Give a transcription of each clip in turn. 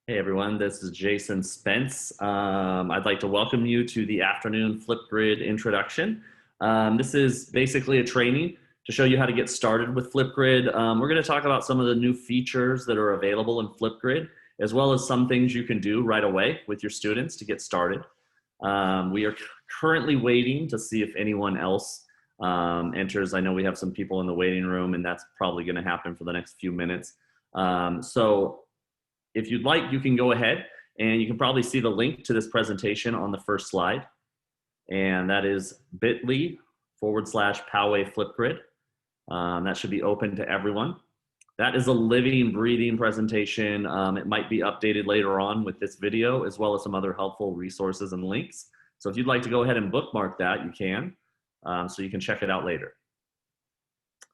Hey everyone, this is Jason Spence. I'd like to welcome you to the afternoon Flipgrid introduction. This is basically a training to show you how to get started with Flipgrid. We're going to talk about some of the new features that are available in Flipgrid, as well as some things you can do right away with your students to get started. We are currently waiting to see if anyone else enters. I know we have some people in the waiting room, and that's probably going to happen for the next few minutes. If you'd like, you can go ahead and you can probably see the link to this presentation on the first slide. And that is bit.ly/Poway Flipgrid. That should be open to everyone. That is a living, breathing presentation. It might be updated later on with this video, as well as some other helpful resources and links. So if you'd like to go ahead and bookmark that, you can, so you can check it out later.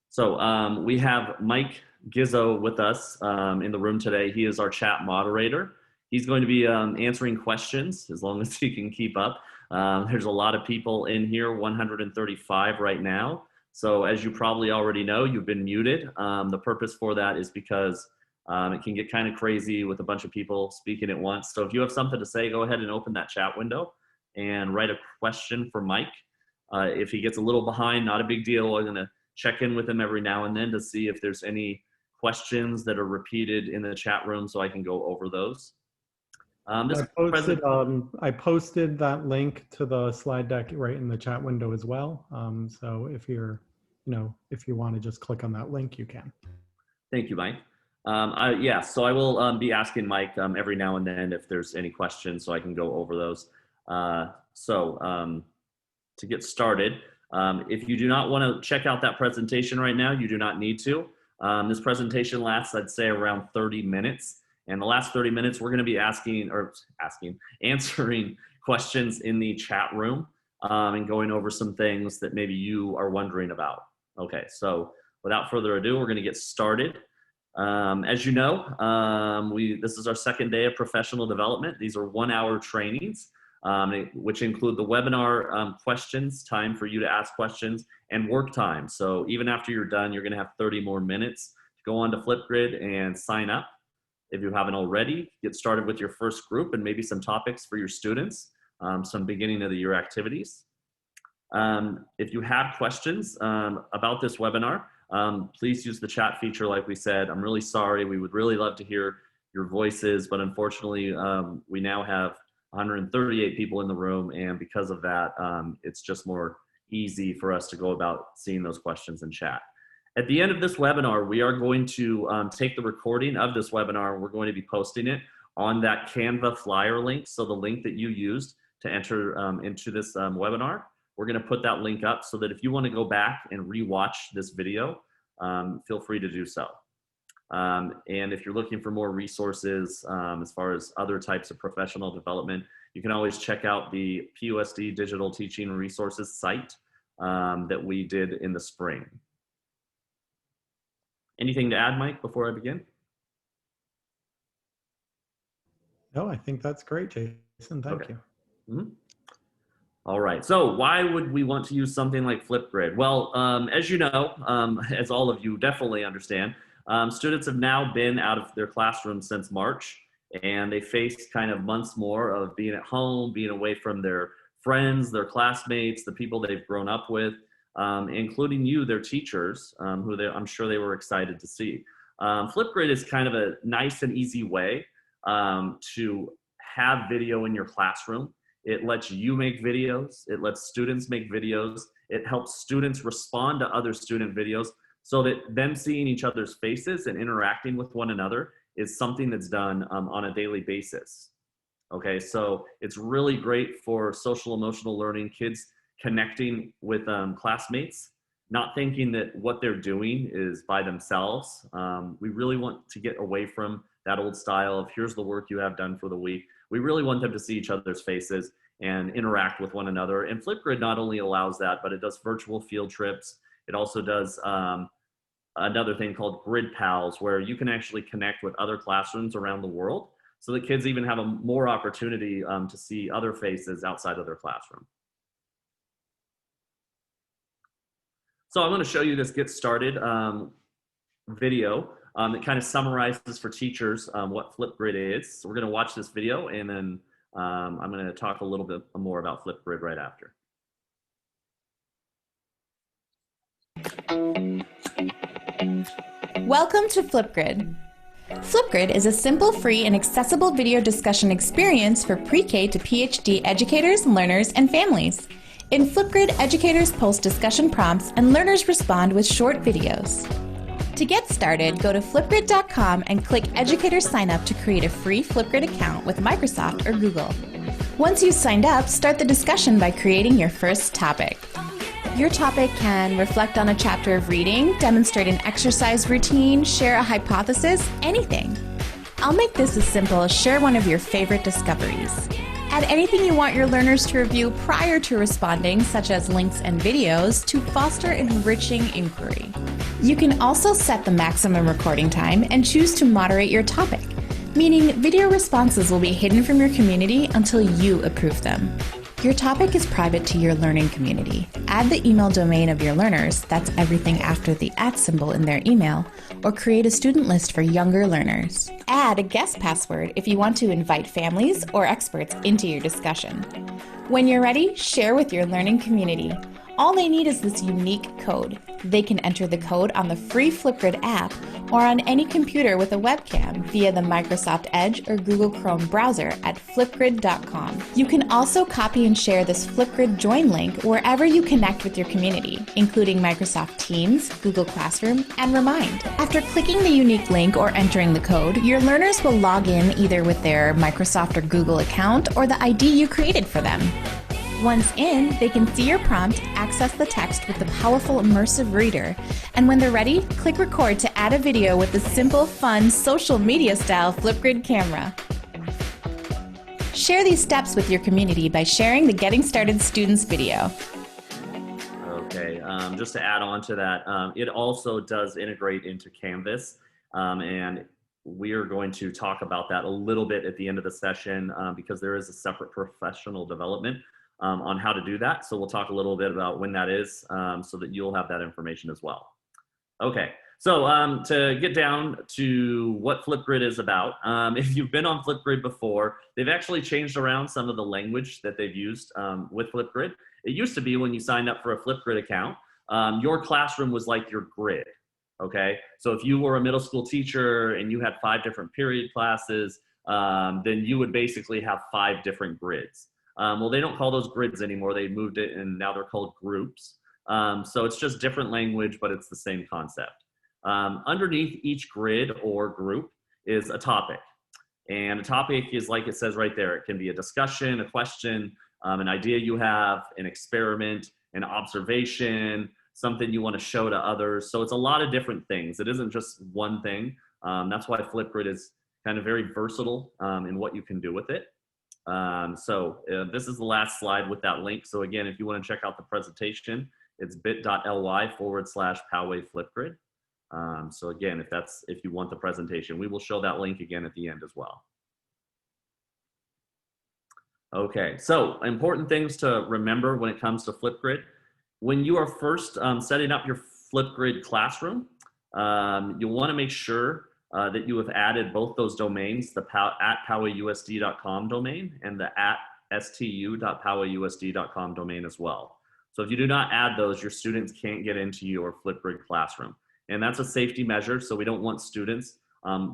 So we have Mike Gizzo with us in the room today. He is our chat moderator. He's going to be answering questions as long as he can keep up. There's a lot of people in here, 135 right now. So as you probably already know, you've been muted. The purpose for that is because it can get kind of crazy with a bunch of people speaking at once. So if you have something to say, go ahead and open that chat window and write a question for Mike. If he gets a little behind, not a big deal. I'm going to check in with him every now and then to see if there's any questions that are repeated in the chat room so I can go over those. I posted that link to the slide deck right in the chat window as well. So if you're, if you want to just click on that link, you can. Thank you, Mike. Yeah, so I will be asking Mike every now and then if there's any questions so I can go over those. To get started, if you do not want to check out that presentation right now, you do not need to. This presentation lasts, I'd say, around 30 minutes. And the last 30 minutes, we're going to be answering questions in the chat room and going over some things that maybe you are wondering about. Okay, so without further ado, we're going to get started. As you know, this is our second day of professional development. These are 1-hour trainings, which include the webinar questions, time for you to ask questions, and work time. So even after you're done, you're going to have 30 more minutes to go on to Flipgrid and sign up. If you haven't already, get started with your first group and maybe some topics for your students, some beginning of the year activities. If you have questions about this webinar, please use the chat feature like we said. I'm really sorry. We would really love to hear your voices, but unfortunately, we now have 138 people in the room, and because of that, it's just more easy for us to go about seeing those questions in chat. At the end of this webinar, we are going to take the recording of this webinar, and we're going to be posting it on that Canva flyer link. So the link that you used to enter into this webinar, we're going to put that link up so that if you want to go back and rewatch this video, feel free to do so. And if you're looking for more resources as far as other types of professional development, you can always check out the PUSD Digital Teaching Resources site that we did in the spring. Anything to add, Mike, before I begin? No, I think that's great, Jason. Thank you. Mm-hmm. All right, so why would we want to use something like Flipgrid? Well, as you know, as all of you definitely understand, students have now been out of their classrooms since March, and they face kind of months more of being at home, being away from their friends, their classmates, the people they've grown up with, including you, their teachers, who I'm sure they were excited to see. Flipgrid is kind of a nice and easy way to have video in your classroom. It lets you make videos. It lets students make videos. It helps students respond to other student videos so that them seeing each other's faces and interacting with one another is something that's done on a daily basis. Okay, so it's really great for social emotional learning, kids connecting with classmates, not thinking that what they're doing is by themselves. We really want to get away from that old style of here's the work you have done for the week. We really want them to see each other's faces and interact with one another. And Flipgrid not only allows that, but it does virtual field trips. It also does another thing called Grid Pals, where you can actually connect with other classrooms around the world. So the kids even have a more opportunity to see other faces outside of their classroom. So I'm going to show you this get started video. that kind of summarizes for teachers what Flipgrid is. So we're going to watch this video, and then I'm going to talk a little bit more about Flipgrid right after. Welcome to Flipgrid. Flipgrid is a simple, free, and accessible video discussion experience for pre-K to PhD educators, learners, and families. In Flipgrid, educators post discussion prompts and learners respond with short videos. To get started, go to flipgrid.com and click Educator Sign Up to create a free Flipgrid account with Microsoft or Google. Once you've signed up, start the discussion by creating your first topic. Your topic can reflect on a chapter of reading, demonstrate an exercise routine, share a hypothesis, anything. I'll make this as simple as share one of your favorite discoveries. Add anything you want your learners to review prior to responding, such as links and videos, to foster enriching inquiry. You can also set the maximum recording time and choose to moderate your topic, meaning video responses will be hidden from your community until you approve them. Your topic is private to your learning community. Add the email domain of your learners, that's everything after the @ symbol in their email, or create a student list for younger learners. Add a guest password if you want to invite families or experts into your discussion. When you're ready, share with your learning community. All they need is this unique code. They can enter the code on the free Flipgrid app or on any computer with a webcam via the Microsoft Edge or Google Chrome browser at flipgrid.com. You can also copy and share this Flipgrid join link wherever you connect with your community, including Microsoft Teams, Google Classroom, and Remind. After clicking the unique link or entering the code, your learners will log in either with their Microsoft or Google account or the ID you created for them. Once in, they can see your prompt, access the text with the powerful immersive reader, and when they're ready, click record to add a video with the simple, fun, social media-style Flipgrid camera. Share these steps with your community by sharing the Getting Started Students video. Okay, just to add on to that, it also does integrate into Canvas, and we are going to talk about that a little bit at the end of the session because there is a separate professional development on how to do that. So we'll talk a little bit about when that is so that you'll have that information as well. Okay, so to get down to what Flipgrid is about, if you've been on Flipgrid before, they've actually changed around some of the language that they've used with Flipgrid. It used to be when you signed up for a Flipgrid account, your classroom was like your grid, okay? So if you were a middle school teacher and you had 5 different period classes, then you would basically have 5 different grids. Well, they don't call those grids anymore. They moved it and now they're called groups. So it's just different language, but it's the same concept. Underneath each grid or group is a topic. And a topic is like it says right there. It can be a discussion, a question, an idea you have, an experiment, an observation, something you want to show to others. So it's a lot of different things. It isn't just one thing. That's why Flipgrid is kind of very versatile in what you can do with it. This is the last slide with that link. So again, if you want to check out the presentation, it's bit.ly/Poway Flipgrid. So again, if you want the presentation, we will show that link again at the end as well. Okay, so important things to remember when it comes to Flipgrid. When you are first setting up your Flipgrid classroom, you'll want to make sure that you have added both those domains, the @powaysd.com domain and the @stu.powaysd.com domain as well. So if you do not add those, your students can't get into your Flipgrid classroom. And that's a safety measure, so we don't want students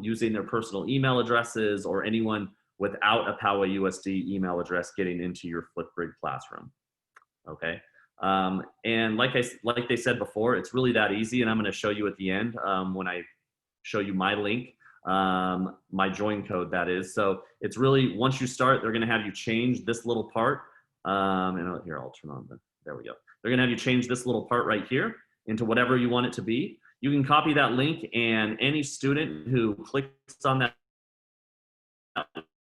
using their personal email addresses or anyone without a PowaYUSD email address getting into your Flipgrid classroom, okay? And like they said before, it's really that easy, and I'm gonna show you at the end when I show you my link, my join code that is. So it's really, once you start, they're gonna have you change this little part. And here, I'll turn on there we go. They're gonna have you change this little part right here into whatever you want it to be. You can copy that link, and any student who clicks on that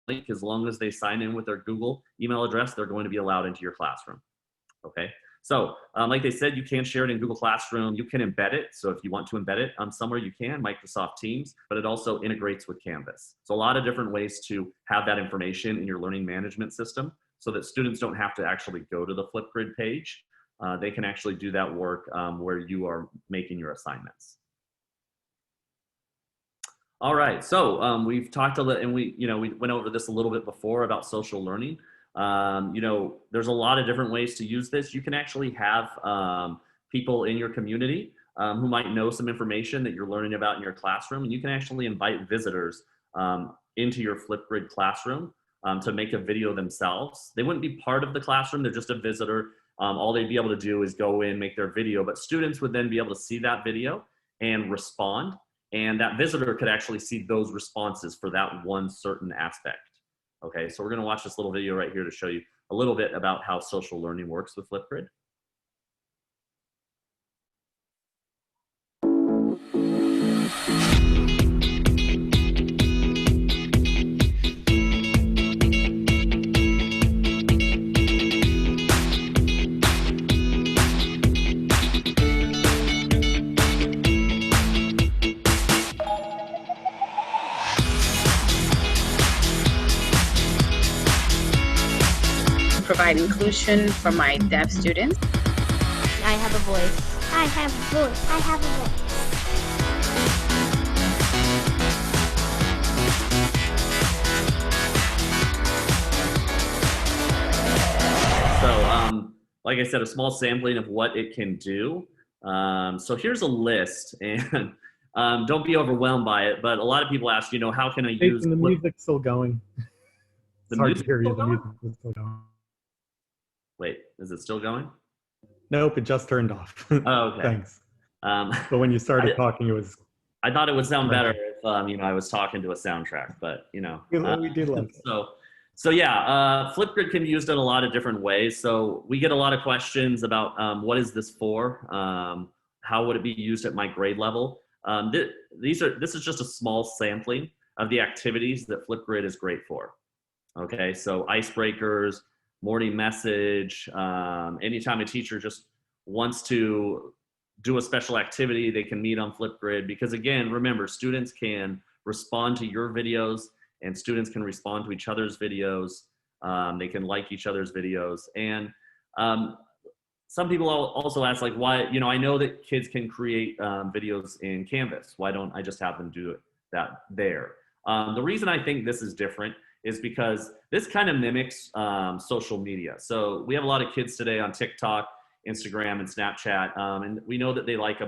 link, as long as they sign in with their Google email address, they're going to be allowed into your classroom, okay? So like they said, you can share it in Google Classroom. You can embed it. So if you want to embed it somewhere, you can, Microsoft Teams, but it also integrates with Canvas. So a lot of different ways to have that information in your learning management system so that students don't have to actually go to the Flipgrid page. They can actually do that work where you are making your assignments. All right, so we've talked a little, and we went over this a little bit before about social learning. There's a lot of different ways to use this. You can actually have people in your community who might know some information that you're learning about in your classroom, and you can actually invite visitors into your Flipgrid classroom to make a video themselves. They wouldn't be part of the classroom, they're just a visitor. All they'd be able to do is go in, make their video, but students would then be able to see that video and respond. And that visitor could actually see those responses for that one certain aspect. Okay, so we're gonna watch this little video right here to show you a little bit about how social learning works with Flipgrid. Provide inclusion for my deaf students. I have a voice. I have a voice. I have a voice. So, like I said, a small sampling of what it can do. So here's a list, and don't be overwhelmed by it, but a lot of people ask, how can I use... The music's still going. The It's hard to music hear you. still The going? music is still going. Wait, is it still going? Nope, it just turned off. Oh, okay. Thanks. Um, But when you started talking, it was. I thought it would sound better if I was talking to a soundtrack, but We do like it. So yeah, Flipgrid can be used in a lot of different ways. So we get a lot of questions about what is this for? How would it be used at my grade level? This is just a small sampling of the activities that Flipgrid is great for. Okay, so icebreakers, morning message, anytime a teacher just wants to do a special activity, they can meet on Flipgrid, because again, remember, students can respond to your videos and students can respond to each other's videos. They can like each other's videos. And some people also ask, like, why, I know that kids can create videos in Canvas. Why don't I just have them do that there? The reason I think this is different is because this kind of mimics social media. So we have a lot of kids today on TikTok, Instagram, and Snapchat, and we know that they like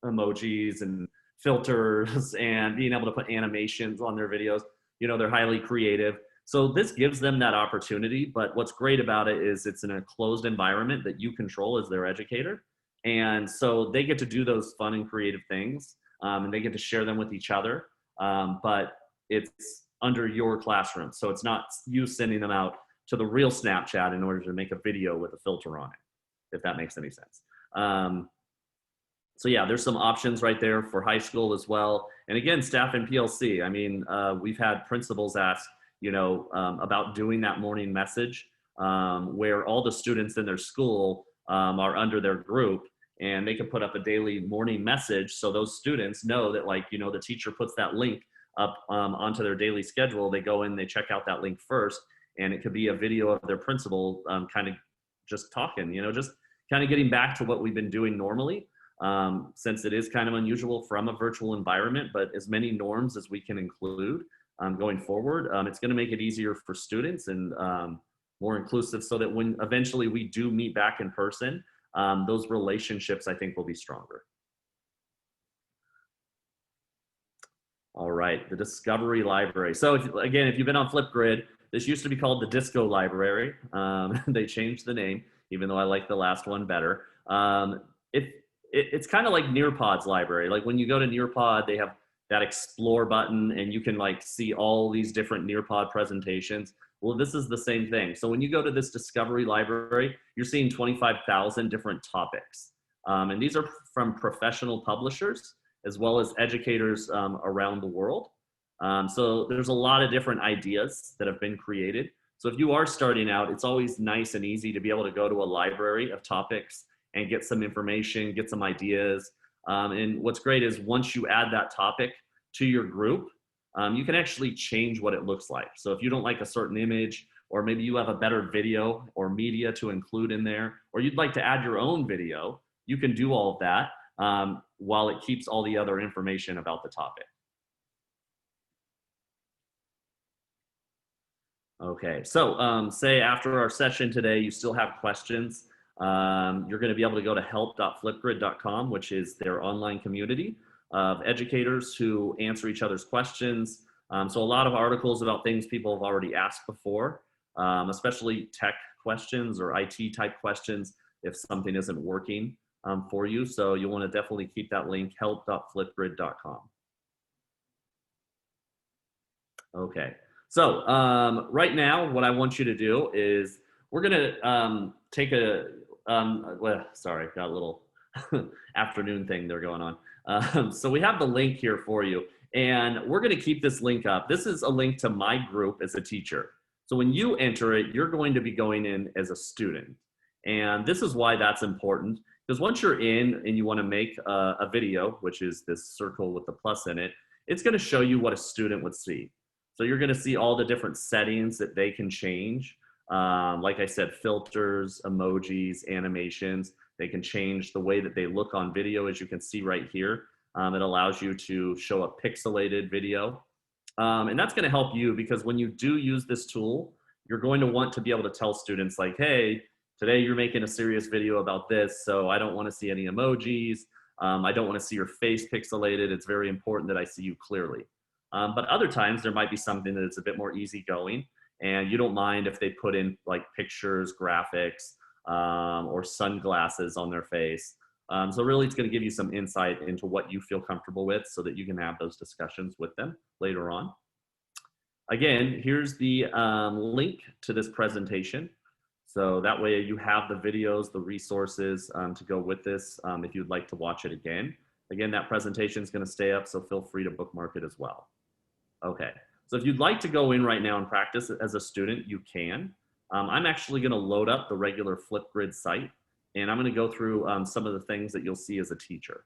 emojis and filters and being able to put animations on their videos. They're highly creative. So this gives them that opportunity, but what's great about it is it's in a closed environment that you control as their educator. And so they get to do those fun and creative things, and they get to share them with each other, but it's under your classroom. So it's not you sending them out to the real Snapchat in order to make a video with a filter on it, if that makes any sense. So yeah, there's some options right there for high school as well. And again, staff and PLC. I mean, we've had principals ask, about doing that morning message where all the students in their school are under their group, and they can put up a daily morning message. So those students know that, the teacher puts that link up onto their daily schedule. They go in, they check out that link first, and it could be a video of their principal kind of just talking, just kind of getting back to what we've been doing normally, since it is kind of unusual from a virtual environment, but as many norms as we can include going forward, it's going to make it easier for students and more inclusive, so that when eventually we do meet back in person, those relationships, I think, will be stronger. All right, the Discovery Library. So again, if you've been on Flipgrid, this used to be called the Disco Library. They changed the name, even though I like the last one better. It's kind of like Nearpod's library. Like when you go to Nearpod, they have that explore button and you can see all these different Nearpod presentations. Well, this is the same thing. So when you go to this Discovery Library, you're seeing 25,000 different topics. And these are from professional publishers as well as educators around the world. So there's a lot of different ideas that have been created. So if you are starting out, it's always nice and easy to be able to go to a library of topics and get some information, get some ideas. And what's great is once you add that topic to your group, you can actually change what it looks like. So if you don't like a certain image, or maybe you have a better video or media to include in there, or you'd like to add your own video, you can do all of that while it keeps all the other information about the topic. Okay, so say after our session today, you still have questions. You're going to be able to go to help.flipgrid.com, which is their online community of educators who answer each other's questions. So a lot of articles about things people have already asked before, especially tech questions or IT type questions if something isn't working for you. So you'll want to definitely keep that link, help.flipgrid.com. Okay, so right now what I want you to do is we're gonna take a, well, sorry, got a little afternoon thing there going on. So we have the link here for you, and we're gonna keep this link up. This is a link to my group as a teacher. So when you enter it, you're going to be going in as a student. And this is why that's important, because once you're in and you wanna make a video, which is this circle with the plus in it, it's gonna show you what a student would see. So you're gonna see all the different settings that they can change. Like I said, filters, emojis, animations. They can change the way that they look on video, as you can see right here. It allows you to show a pixelated video. And that's gonna help you because when you do use this tool, you're going to want to be able to tell students like, hey, today you're making a serious video about this, so I don't wanna see any emojis. I don't wanna see your face pixelated. It's very important that I see you clearly. But other times there might be something that's a bit more easygoing and you don't mind if they put in like pictures, graphics, or sunglasses on their face. So really it's gonna give you some insight into what you feel comfortable with so that you can have those discussions with them later on. Again, here's the link to this presentation. So that way you have the videos, the resources to go with this if you'd like to watch it again. Again, that presentation is gonna stay up, so feel free to bookmark it as well. Okay, so if you'd like to go in right now and practice as a student, you can. I'm actually gonna load up the regular Flipgrid site and I'm gonna go through some of the things that you'll see as a teacher.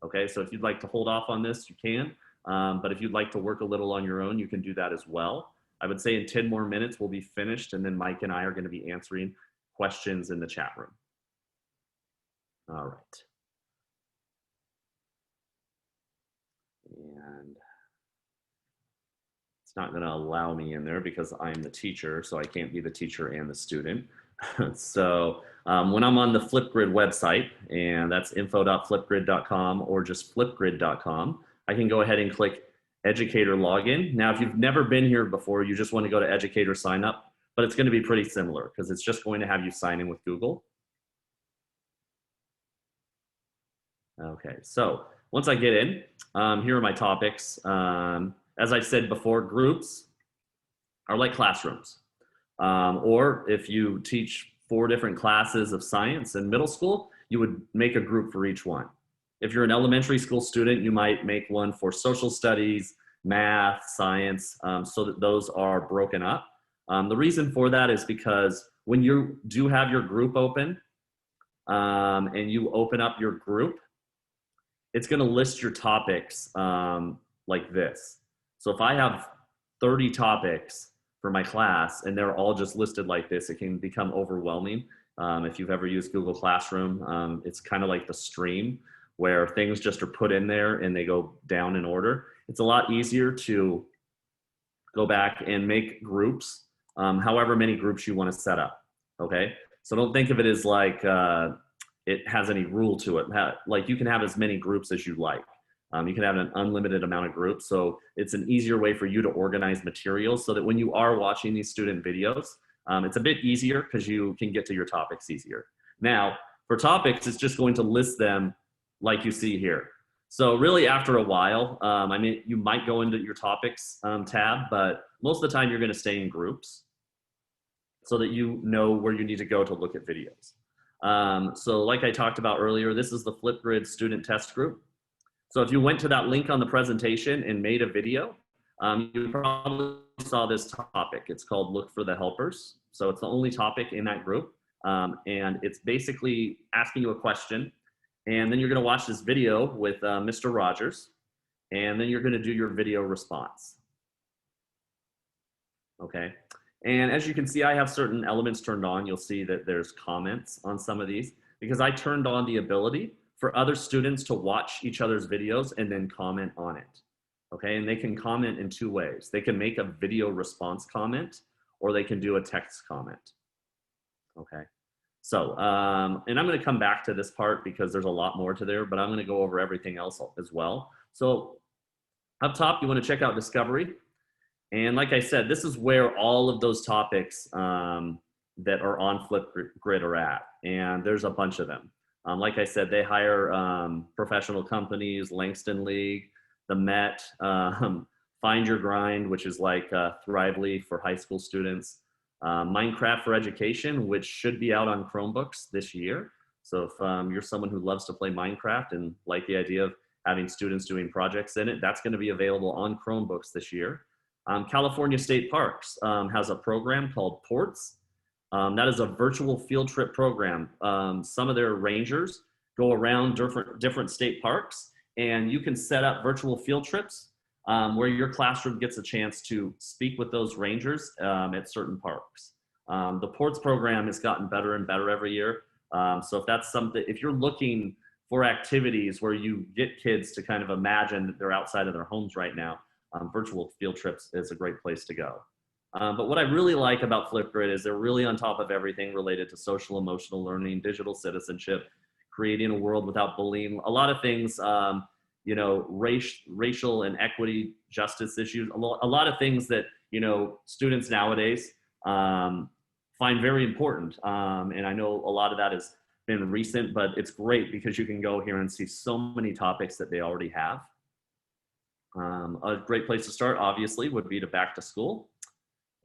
Okay, so if you'd like to hold off on this, you can. But if you'd like to work a little on your own, you can do that as well. I would say in 10 more minutes, we'll be finished and then Mike and I are gonna be answering questions in the chat room. All right. And it's not going to allow me in there because I'm the teacher, so I can't be the teacher and the student. So when I'm on the Flipgrid website, and that's info.flipgrid.com or just flipgrid.com, I can go ahead and click Educator Login. Now, if you've never been here before, you just want to go to Educator Sign Up, but it's going to be pretty similar because it's just going to have you sign in with Google. Okay, so once I get in, here are my topics. As I said before, groups are like classrooms. Or if you teach 4 different classes of science in middle school, you would make a group for each one. If you're an elementary school student, you might make one for social studies, math, science, so that those are broken up. The reason for that is because when you do have your group open and you open up your group, it's going to list your topics like this. So if I have 30 topics for my class and they're all just listed like this, it can become overwhelming. If you've ever used Google Classroom, it's kind of like the stream where things just are put in there and they go down in order. It's a lot easier to go back and make groups, however many groups you want to set up, okay? So don't think of it as like it has any rule to it. Like you can have as many groups as you like. You can have an unlimited amount of groups. So it's an easier way for you to organize materials so that when you are watching these student videos, it's a bit easier because you can get to your topics easier. Now, for topics, it's just going to list them like you see here. So really after a while, I mean, you might go into your topics tab, but most of the time you're going to stay in groups so that you know where you need to go to look at videos. So like I talked about earlier, this is the Flipgrid student test group. So if you went to that link on the presentation and made a video, you probably saw this topic. It's called Look for the Helpers. So it's the only topic in that group. And it's basically asking you a question. And then you're gonna watch this video with Mr. Rogers. And then you're gonna do your video response. Okay. And as you can see, I have certain elements turned on. You'll see that there's comments on some of these because I turned on the ability for other students to watch each other's videos and then comment on it. Okay, and they can comment in 2 ways. They can make a video response comment, or they can do a text comment. Okay. So, and I'm going to come back to this part because there's a lot more to there, but I'm going to go over everything else as well. So up top, you want to check out Discovery. And like I said, this is where all of those topics that are on Flipgrid are at. And there's a bunch of them. Like I said, they hire professional companies, Langston League, the Met, Find Your Grind, which is like Thrively for high school students, Minecraft for Education, which should be out on Chromebooks this year. So if you're someone who loves to play Minecraft and like the idea of having students doing projects in it, that's going to be available on Chromebooks this year. California State Parks has a program called Ports. That is a virtual field trip program. Some of their rangers go around different state parks, and you can set up virtual field trips where your classroom gets a chance to speak with those rangers at certain parks. The Ports program has gotten better and better every year. So if that's something, if you're looking for activities where you get kids to kind of imagine that they're outside of their homes right now, virtual field trips is a great place to go. But what I really like about Flipgrid is they're really on top of everything related to social emotional learning, digital citizenship, creating a world without bullying, a lot of things, you know, racial and equity justice issues, a lot of things that, you know, students nowadays find very important. And I know a lot of that has been recent, but it's great because you can go here and see so many topics that they already have. A great place to start, obviously, would be to Back to School.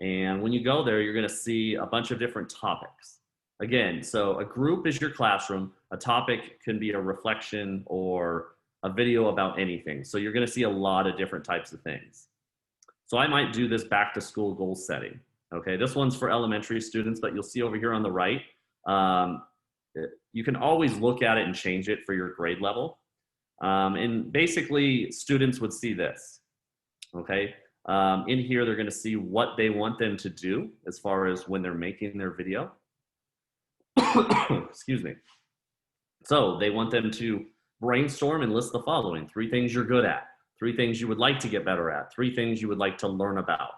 And when you go there, you're going to see a bunch of different topics. Again, so a group is your classroom. A topic can be a reflection or a video about anything. So you're going to see a lot of different types of things. So I might do this Back to School goal setting. Okay, this one's for elementary students, but you'll see over here on the right, you can always look at it and change it for your grade level. And basically, students would see this. Okay. In here, they're going to see what they want them to do as far as when they're making their video. Excuse me. So they want them to brainstorm and list the following: 3 things you're good at, 3 things you would like to get better at, 3 things you would like to learn about.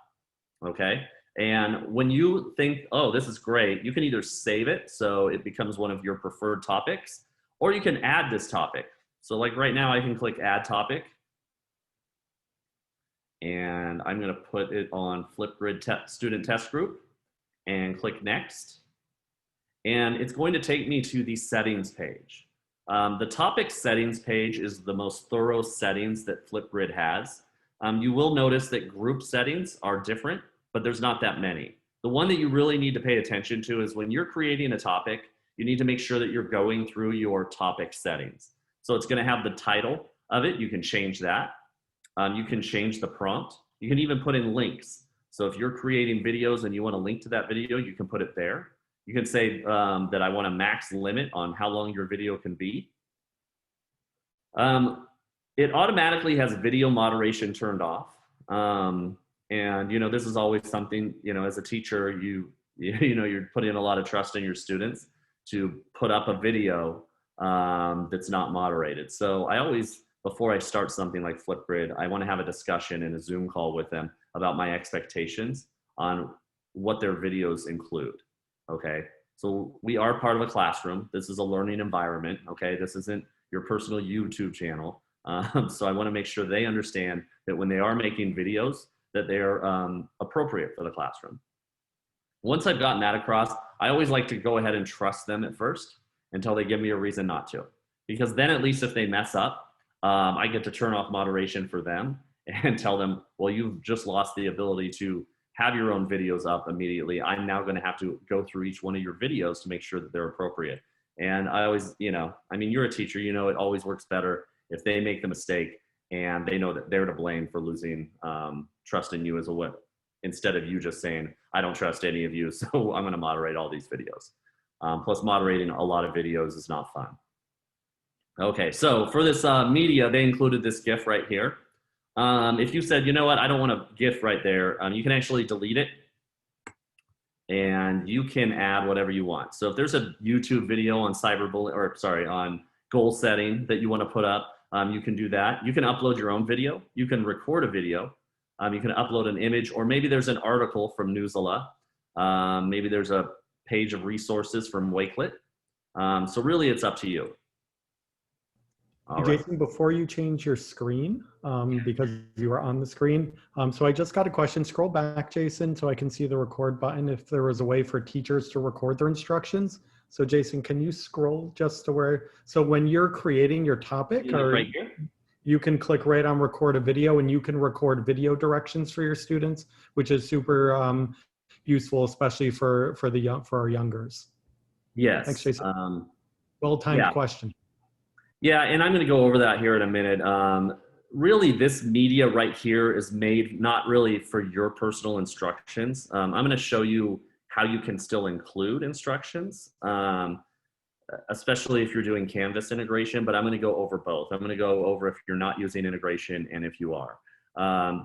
Okay. And when you think, oh, this is great, you can either save it so it becomes one of your preferred topics, or you can add this topic. So like right now, I can click Add Topic. And I'm going to put it on Flipgrid Student Test Group and click Next. And it's going to take me to the settings page. The topic settings page is the most thorough settings that Flipgrid has. You will notice that group settings are different, but there's not that many. The one that you really need to pay attention to is when you're creating a topic, you need to make sure that you're going through your topic settings. So it's going to have the title of it. You can change that. You can change the prompt. You can even put in links. So if you're creating videos and you want to link to that video, you can put it there. You can say that I want a max limit on how long your video can be. It automatically has video moderation turned off. And you know, this is always something, you know, as a teacher, you're putting a lot of trust in your students to put up a video that's not moderated. So I always, before I start something like Flipgrid, I want to have a discussion in a Zoom call with them about my expectations on what their videos include. Okay, so we are part of a classroom. This is a learning environment. Okay, this isn't your personal YouTube channel. So I want to make sure they understand that when they are making videos, that they are appropriate for the classroom. Once I've gotten that across, I always like to go ahead and trust them at first until they give me a reason not to. Because then at least if they mess up, I get to turn off moderation for them and tell them, well, you've just lost the ability to have your own videos up immediately. I'm now going to have to go through each one of your videos to make sure that they're appropriate. And I always, you know, I mean, you're a teacher, you know, it always works better if they make the mistake and they know that they're to blame for losing trust in you as a whip, instead of you just saying, I don't trust any of you, so I'm going to moderate all these videos. Plus moderating a lot of videos is not fun. Okay, so for this media, they included this GIF right here. If you said, you know what, I don't want a GIF right there, you can actually delete it and you can add whatever you want. So if there's a YouTube video on on goal setting that you want to put up, you can do that. You can upload your own video. You can record a video. You can upload an image, or maybe there's an article from Newsela Maybe there's a page of resources from Wakelet. So really it's up to you. All right. Jason, before you change your screen, because you are on the screen, so I just got a question. Scroll back, Jason, so I can see the record button if there was a way for teachers to record their instructions. So Jason, can you scroll just to where, so when you're creating your topic, or right here? you can click right on record a video, and you can record video directions for your students, which is super useful, especially for our youngers. Yes. Thanks, Jason. Well-timed question. Yeah, and I'm going to go over that here in a minute. Really, this media right here is made not really for your personal instructions. I'm going to show you how you can still include instructions, especially if you're doing Canvas integration, but I'm going to go over both. I'm going to go over if you're not using integration and if you are.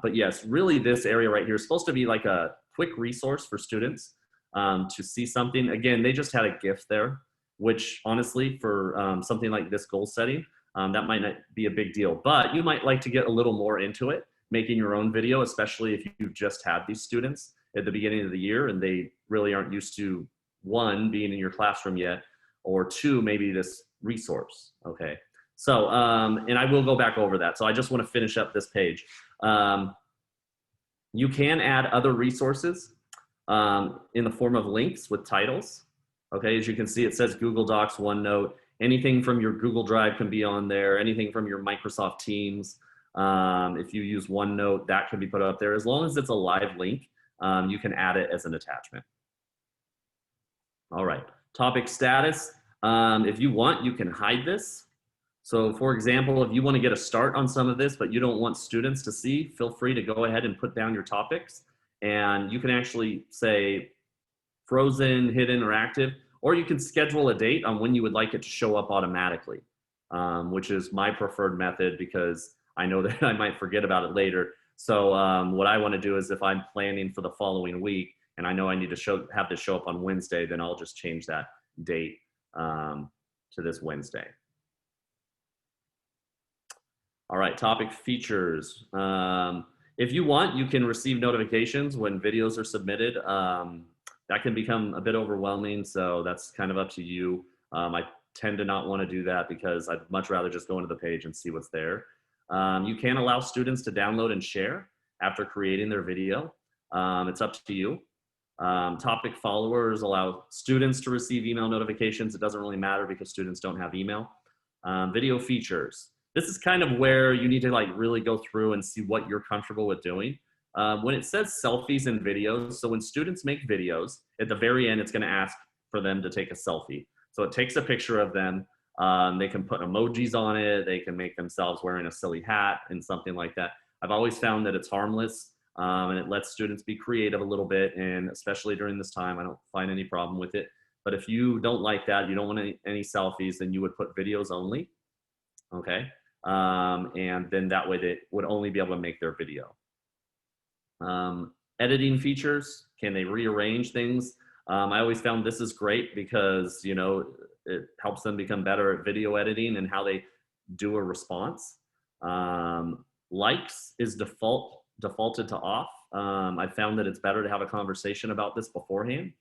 But yes, really this area right here is supposed to be like a quick resource for students to see something. Again, they just had a GIF there, which honestly for something like this goal setting, that might not be a big deal, but you might like to get a little more into it, making your own video, especially if you've just had these students at the beginning of the year and they really aren't used to, one, being in your classroom yet, or two, maybe this resource, okay? So, and I will go back over that. So I just want to finish up this page. You can add other resources in the form of links with titles. Okay, as you can see, it says Google Docs, OneNote, anything from your Google Drive can be on there, anything from your Microsoft Teams. If you use OneNote, that can be put up there. As long as it's a live link, you can add it as an attachment. All right, topic status. If you want, you can hide this. So for example, if you want to get a start on some of this, but you don't want students to see, feel free to go ahead and put down your topics. And you can actually say, frozen, hidden, or active, or you can schedule a date on when you would like it to show up automatically, which is my preferred method because I know that I might forget about it later. So what I want to do is if I'm planning for the following week and I know I need to have this show up on Wednesday, then I'll just change that date to this Wednesday. All right, topic features. If you want, you can receive notifications when videos are submitted. That can become a bit overwhelming, so that's kind of up to you. I tend to not want to do that because I'd much rather just go into the page and see what's there. You can allow students to download and share after creating their video. It's up to you. Topic followers allow students to receive email notifications. It doesn't really matter because students don't have email. Video features. This is kind of where you need to like really go through and see what you're comfortable with doing. When it says selfies and videos, so when students make videos, at the very end, it's going to ask for them to take a selfie. So it takes a picture of them. They can put emojis on it. They can make themselves wearing a silly hat and something like that. I've always found that it's harmless and it lets students be creative a little bit. And especially during this time, I don't find any problem with it. But if you don't like that, you don't want any selfies, then you would put videos only. Okay. And then that way they would only be able to make their video. Editing features, can they rearrange things? I always found this is great because, you know, it helps them become better at video editing and how they do a response. Likes is defaulted to off. I found that it's better to have a conversation about this beforehand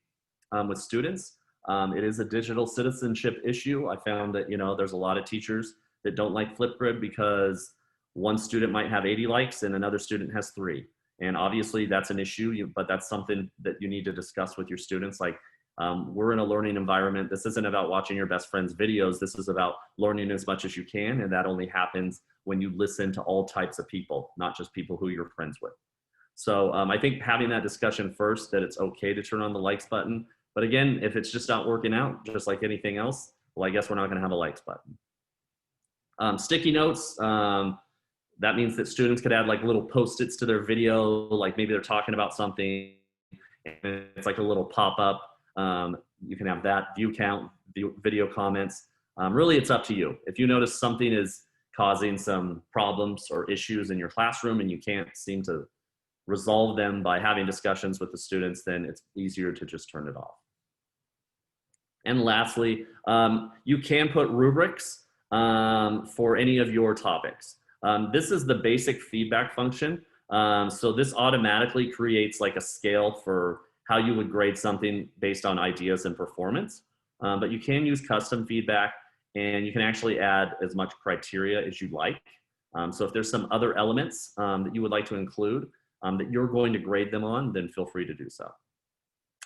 with students. It is a digital citizenship issue. I found that, you know, there's a lot of teachers that don't like Flipgrid because one student might have 80 likes and another student has 3. And obviously that's an issue, but that's something that you need to discuss with your students. Like, we're in a learning environment. This isn't about watching your best friend's videos. This is about learning as much as you can. And that only happens when you listen to all types of people, not just people who you're friends with. So I think having that discussion first, that it's okay to turn on the likes button. But again, if it's just not working out, just like anything else, well, I guess we're not gonna have a likes button. Sticky notes, that means that students could add like little post-its to their video, like maybe they're talking about something and it's like a little pop-up. You can have that, view count, video comments. Really, it's up to you. If you notice something is causing some problems or issues in your classroom and you can't seem to resolve them by having discussions with the students, then it's easier to just turn it off. And lastly, you can put rubrics for any of your topics. This is the basic feedback function. So this automatically creates like a scale for how you would grade something based on ideas and performance. But you can use custom feedback, and you can actually add as much criteria as you like. So if there's some other elements that you would like to include that you're going to grade them on, then feel free to do so.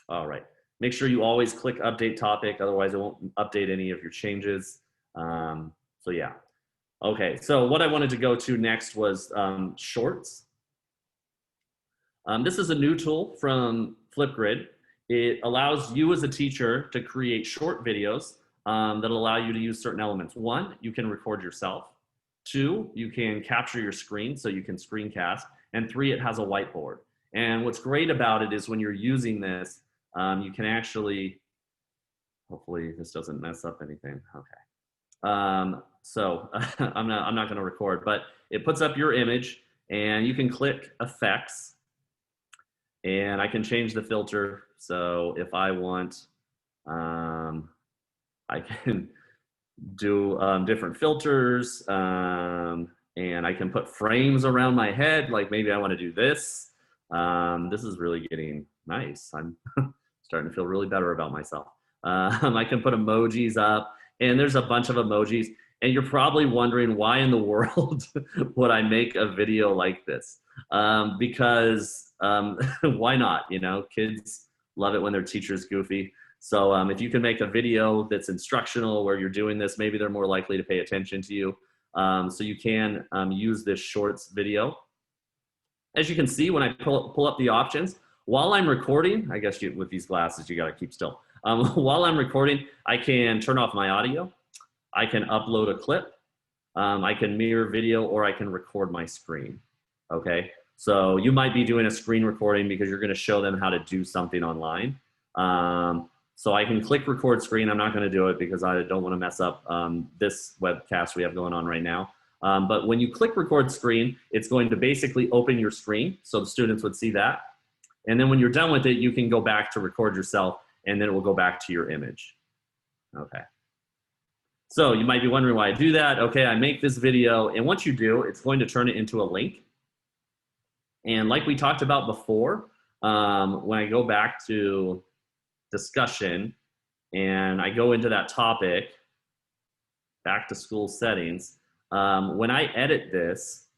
All right. Make sure you always click update topic, otherwise it won't update any of your changes. So yeah. Okay, so what I wanted to go to next was shorts. This is a new tool from Flipgrid. It allows you as a teacher to create short videos that allow you to use certain elements. One, you can record yourself. Two, you can capture your screen so you can screencast. And three, it has a whiteboard. And what's great about it is when you're using this, you can actually, hopefully this doesn't mess up anything. Okay. So I'm not going to record, but it puts up your image, and you can click effects, and I can change the filter. So if I want, I can do different filters, and I can put frames around my head. Like maybe I want to do this. This is really getting nice. I'm starting to feel really better about myself. I can put emojis up, and there's a bunch of emojis. And you're probably wondering why in the world would I make a video like this? Because why not? You know, kids love it when their teacher's goofy. So if you can make a video that's instructional where you're doing this, maybe they're more likely to pay attention to you. So you can use this shorts video. As you can see, when I pull up the options, while I'm recording, I guess with these glasses, you got to keep still. While I'm recording, I can turn off my audio. I can upload a clip, I can mirror video, or I can record my screen, okay? So you might be doing a screen recording because you're gonna show them how to do something online. So I can click record screen. I'm not gonna do it because I don't wanna mess up this webcast we have going on right now. But when you click record screen, it's going to basically open your screen, so the students would see that. And then when you're done with it, you can go back to record yourself, and then it will go back to your image, okay? So you might be wondering why I do that. Okay, I make this video, and once you do, it's going to turn it into a link. And like we talked about before, when I go back to discussion and I go into that topic, back to school settings, when I edit this,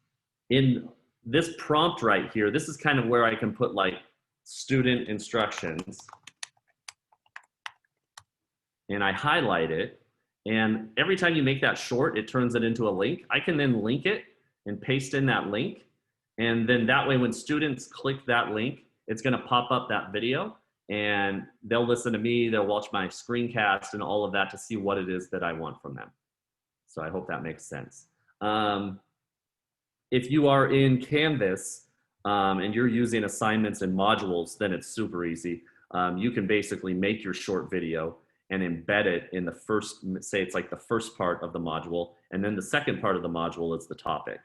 in this prompt right here, this is kind of where I can put like student instructions, and I highlight it. And every time you make that short, it turns it into a link. I can then link it and paste in that link. And then that way, when students click that link, it's gonna pop up that video, and they'll listen to me, they'll watch my screencast and all of that to see what it is that I want from them. So I hope that makes sense. If you are in Canvas and you're using assignments and modules, then it's super easy. You can basically make your short video and embed it in the first, say it's like the first part of the module, and then the second part of the module is the topic,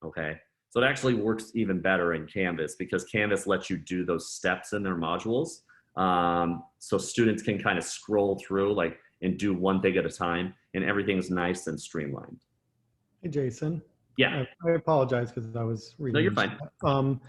okay? So it actually works even better in Canvas because Canvas lets you do those steps in their modules. So students can kind of scroll through like and do one thing at a time, and everything's nice and streamlined. Hey, Jason. Yeah. I apologize because I was reading. No, you're fine.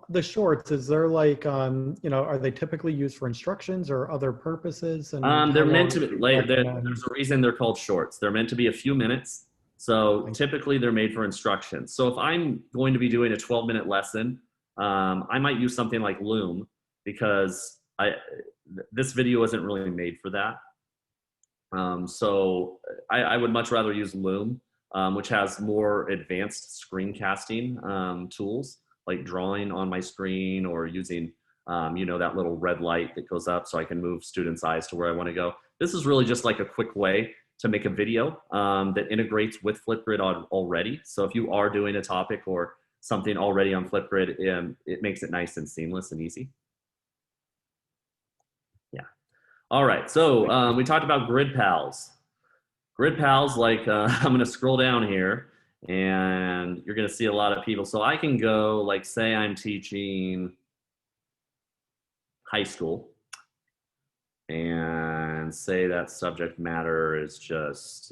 The shorts, is there like, you know, are they typically used for instructions or other purposes? And they're meant to be, like, there's a reason they're called shorts. They're meant to be a few minutes. So typically they're made for instructions. So if I'm going to be doing a 12-minute lesson, I might use something like Loom because this video isn't really made for that. So I would much rather use Loom, which has more advanced screencasting tools, like drawing on my screen or using, you know, that little red light that goes up so I can move students' eyes to where I want to go. This is really just like a quick way to make a video that integrates with Flipgrid already. So if you are doing a topic or something already on Flipgrid, it makes it nice and seamless and easy. Yeah. All right, so we talked about Grid Pals. Grid Pals, like I'm gonna scroll down here and you're gonna see a lot of people. So I can go, like say I'm teaching high school and say that subject matter is just,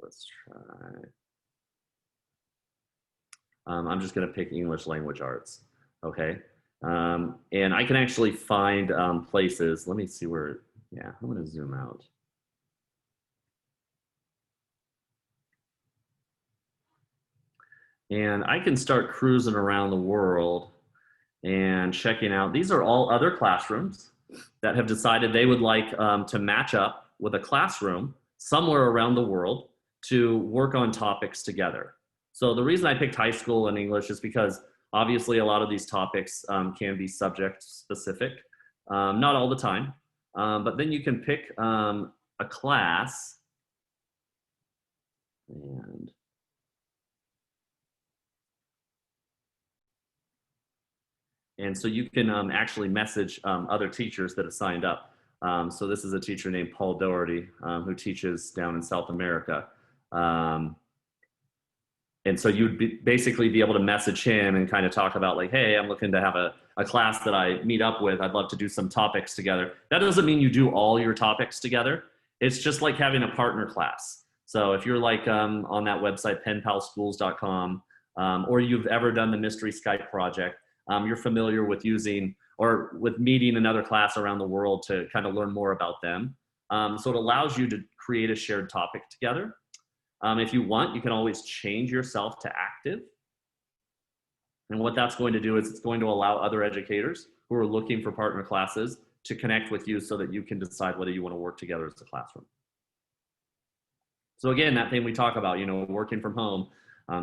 let's try. I'm just gonna pick English language arts, okay? And I can actually find places. Let me see where, yeah, I'm going to zoom out. And I can start cruising around the world and checking out. These are all other classrooms that have decided they would like to match up with a classroom somewhere around the world to work on topics together. So the reason I picked high school and English is because obviously a lot of these topics can be subject specific, not all the time, but then you can pick a class and so you can actually message other teachers that have signed up. So this is a teacher named Paul Doherty who teaches down in South America. And so you'd basically be able to message him and kind of talk about like, hey, I'm looking to have a class that I meet up with. I'd love to do some topics together. That doesn't mean you do all your topics together. It's just like having a partner class. So if you're like on that website, penpalschools.com, or you've ever done the Mystery Skype project, you're familiar with using or with meeting another class around the world to kind of learn more about them. So it allows you to create a shared topic together. If you want, you can always change yourself to active. And what that's going to do is it's going to allow other educators who are looking for partner classes to connect with you so that you can decide whether you want to work together as a classroom. So again, that thing we talk about, working from home,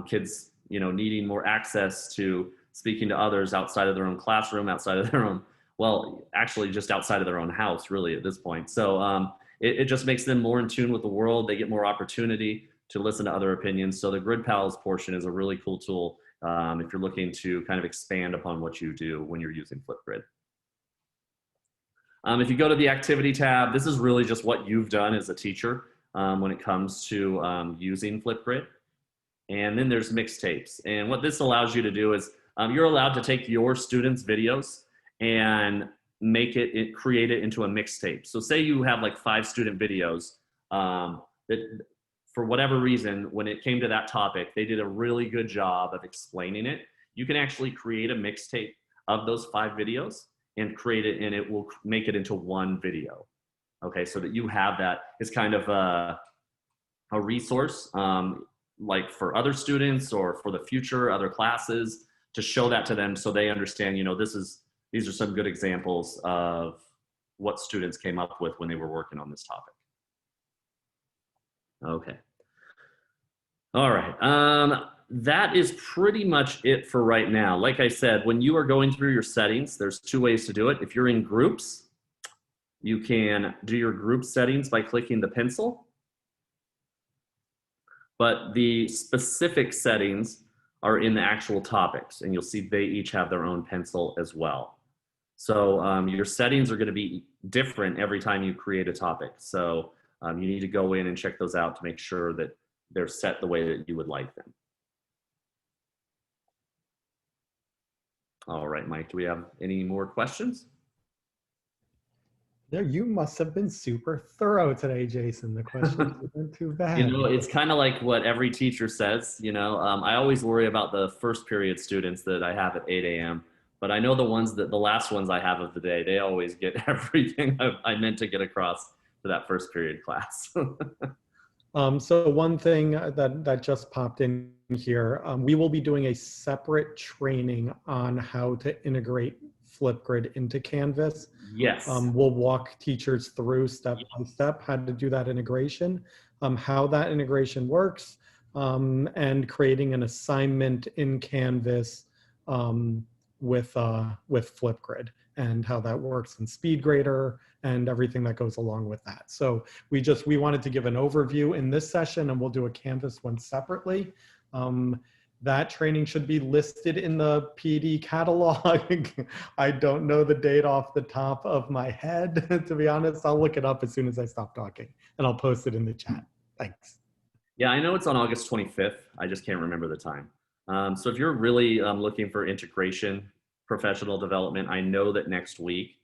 kids, needing more access to speaking to others outside of their own classroom, outside of their own, well, actually just outside of their own house, really, at this point. So it just makes them more in tune with the world. They get more opportunity to listen to other opinions. So the Grid Pals portion is a really cool tool if you're looking to kind of expand upon what you do when you're using Flipgrid. If you go to the activity tab, this is really just what you've done as a teacher when it comes to using Flipgrid. And then there's Mixtapes. And what this allows you to do is you're allowed to take your students' videos and create it into a mixtape. So say you have like 5 student videos that for whatever reason, when it came to that topic, they did a really good job of explaining it. You can actually create a mixtape of those 5 videos and create it, and it will make it into one video. Okay, so that you have that as kind of a resource, like for other students or for the future, other classes, to show that to them so they understand, these are some good examples of what students came up with when they were working on this topic. Okay. All right. That is pretty much it for right now. Like I said, when you are going through your settings, there's 2 ways to do it. If you're in groups, you can do your group settings by clicking the pencil. But the specific settings are in the actual topics, and you'll see they each have their own pencil as well. So your settings are going to be different every time you create a topic. So you need to go in and check those out to make sure that they're set the way that you would like them. All right, Mike, do we have any more questions? Yeah, you must have been super thorough today, Jason. The questions weren't too bad. It's kind of like what every teacher says. I always worry about the first period students that I have at 8 a.m. But I know the last ones I have of the day, they always get everything I meant to get across for that first period class. So one thing that just popped in here, we will be doing a separate training on how to integrate Flipgrid into Canvas. Yes. We'll walk teachers through step by step how to do that integration, how that integration works, and creating an assignment in Canvas with Flipgrid, and how that works in SpeedGrader and everything that goes along with that. So we wanted to give an overview in this session, and we'll do a Canvas one separately. That training should be listed in the PD catalog. I don't know the date off the top of my head, to be honest. I'll look it up as soon as I stop talking, and I'll post it in the chat. Thanks. Yeah, I know it's on August 25th. I just can't remember the time. So if you're really looking for integration, professional development, I know that next week,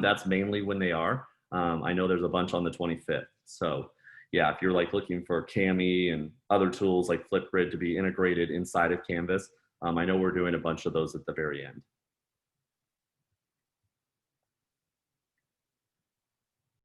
that's mainly when they are. I know there's a bunch on the 25th. So yeah, if you're like looking for Cami and other tools like Flipgrid to be integrated inside of Canvas, I know we're doing a bunch of those at the very end.